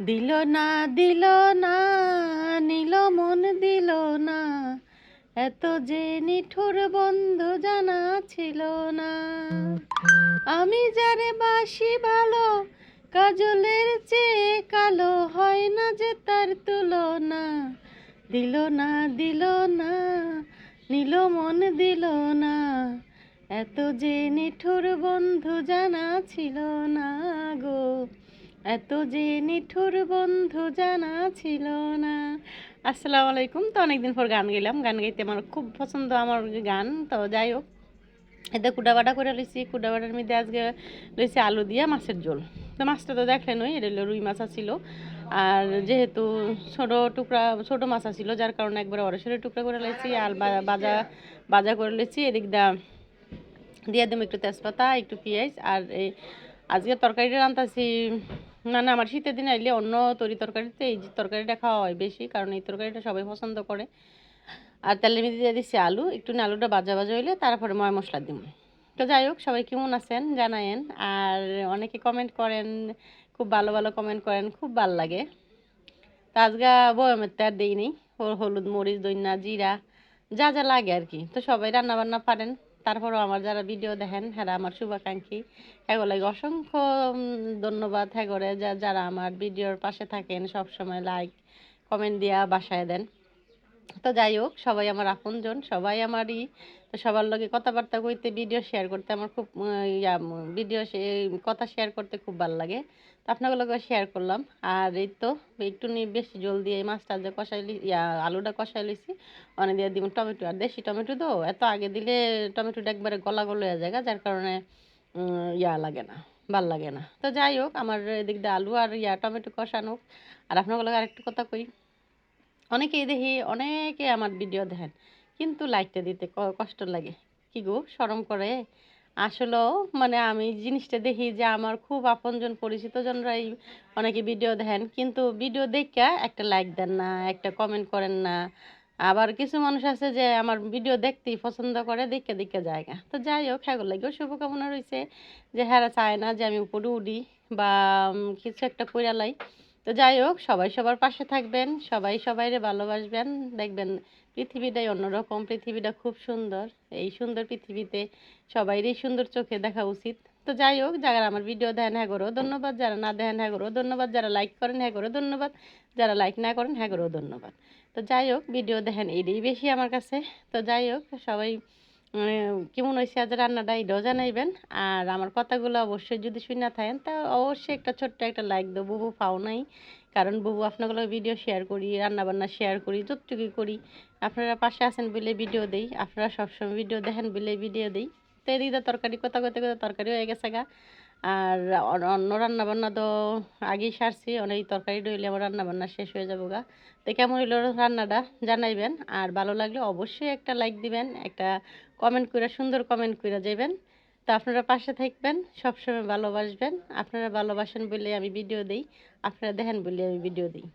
দিল না দিল না, নিল মন দিল না, এত যে নিঠুর বন্ধু জানা ছিল না। আমি যারে বাসি ভালো, কাজলের চেয়ে কালো, হয় না যে তার তুলনা। দিল না দিল না, নিল মন দিল না, এত যে নিঠুর বন্ধু জানা ছিল না গো, এত যে নিঠুর বন্ধু জানা ছিল না। আসসালামু আলাইকুম। তো অনেকদিন পর গান গেলাম, গান গাইতে আমার খুব পছন্দ, আমার গান। তো যাই হোক, এতে কুটাবাটা করে লইছি, কুটাবাটার মধ্যে আজকে লইছি আলু দিয়া মাছের ঝোল। তো মাছটা তো দেখলেন, ওই এটা রুই মাছ ছিল। আর যেহেতু ছোট মাছ ছিল, যার কারণে একবার অরসরের টুকরা করে লাইছি, আর বাজা করে লেছি। এদিক দিয়ে দিম একটু তেজপাতা, একটু পেঁয়াজ। আর এই আজকে তরকারিটা রান্তাছি, মানে আমার শীতের দিন আইলে অন্য তরকারিতে এই যে তরকারিটা খাওয়া হয় বেশি, কারণ এই তরকারিটা সবাই পছন্দ করে। আর তেলের মধ্যে দিয়ে দিচ্ছি আলু, একটু আলুটা ভাজা হইলে তারপরে ময় মশলা দিব। তো যাই হোক, সবাই কেমন আছেন জানায়েন। আর অনেকে কমেন্ট করেন, খুব ভালো ভালো কমেন্ট করেন, খুব ভাল লাগে। তো আজকে বয়মের তো আর দিই নেই, হলুদ মরিচ দইনা জিরা যা যা লাগে আর কি। তো সবাই রান্না বান্না পারেন, তারপরেও আমার যারা ভিডিও দেখেন হ্যাঁ আমার শুভাকাঙ্ক্ষী, এগুলো লাগে অসংখ্য ধন্যবাদ। হ্যাঁ করে যারা আমার ভিডিওর পাশে থাকেন, সব সময় লাইক কমেন্ট দিয়া বাসায় দেন। তো যাই হোক, সবাই আমার আপনজন, সবাই আমারই। তো সবার লগে কথাবার্তা কইতে, ভিডিও শেয়ার করতে আমার খুব কথা শেয়ার করতে খুব ভালো লাগে। তো আপনাদের লগে শেয়ার করলাম। আর এই তো একটু বেশি জল দিয়ে এই মাছটা যে আলুটা কষাই লইছি, অনেক দিয়ে দিব টমেটো। আর দেশি টমেটো তো এত আগে দিলে টমেটোটা একবারে গলা গলে হয়ে যায়, যার কারণে লাগে না, ভাল লাগে না। তো যাই হোক, আমার এদিক দিয়ে আলু আর টমেটো কষানো। আর আপনাদের লগে আরেকটু কথা কই, অনেকেই দেখি অনেকে আমার ভিডিও দেখেন, কিন্তু লাইকটা দিতে কষ্ট লাগে। কি গো, শরম করে? আসলেও মানে আমি জিনিসটা দেখি যে আমার খুব আপনজন পরিচিত জনরাই অনেকে ভিডিও দেখেন, কিন্তু ভিডিও দেখে একটা লাইক দেন না, একটা কমেন্ট করেন না। আবার কিছু মানুষ আছে যে আমার ভিডিও দেখতেই পছন্দ করে, দেখে দেখে জায়গা। তো যাই হোক, হ্যাঁ লাগেও শুভকামনা রয়েছে যে হ্যাঁ চায় না যে আমি উপরে উঠি বা কিছু একটা কইরা লাই। তো যাই হোক, সবাই সবার পাশে থাকবেন, সবাই সবাইরে ভালোবাসবেন। দেখবেন পৃথিবীটাই অন্যরকম, পৃথিবীটা খুব সুন্দর। এই সুন্দর পৃথিবীতে সবাইরই সুন্দর চোখে দেখা উচিত। তো যাই হোক, যারা আমার ভিডিও দেখেন হ্যাঁ করো ধন্যবাদ, যারা না দেখেন হ্যাঁ করো ধন্যবাদ, যারা লাইক করেন হ্যাঁ করো ধন্যবাদ, যারা লাইক না করেন হ্যাঁ করো ধন্যবাদ। তো যাই হোক, ভিডিও দেখেন এটাই বেশি আমার কাছে। তো যাই হোক, সবাই কেমন হয়েছে আজ রান্নাটা এটাও জানাইবেন। আর আমার কথাগুলো অবশ্যই যদি শুনে থাকেন, তা অবশ্যই একটা ছোট্ট একটা লাইক দেবো, বুবু পাও নাই। কারণ বুবু আপনাগুলো ভিডিও শেয়ার করি, রান্নাবান্না শেয়ার করি, যতটুকুই করি আপনারা পাশে আছেন বলে ভিডিও দেই, আপনারা সবসময় ভিডিও দেখেন বলে ভিডিও দিই। তো এদিকে তরকারি কথা কইতে কইতে তরকারি হয়ে গেছে গা। আর অন্য রান্নাবান্না তো আগেই সারছি, অনেক তরকারি ডইলে আমার রান্নাবান্না শেষ হয়ে যাবো গা। তো কেমন হইলো রান্নাটা জানাইবেন। আর ভালো লাগলে অবশ্যই একটা লাইক দিবেন, একটা কমেন্ট করে সুন্দর কমেন্ট করে যাবেন। তো আপনারা পাশে থাকবেন, সবসময় ভালোবাসবেন। আপনারা ভালোবাসেন বলে আমি ভিডিও দিই, আপনারা দেখেন বলে আমি ভিডিও দিই।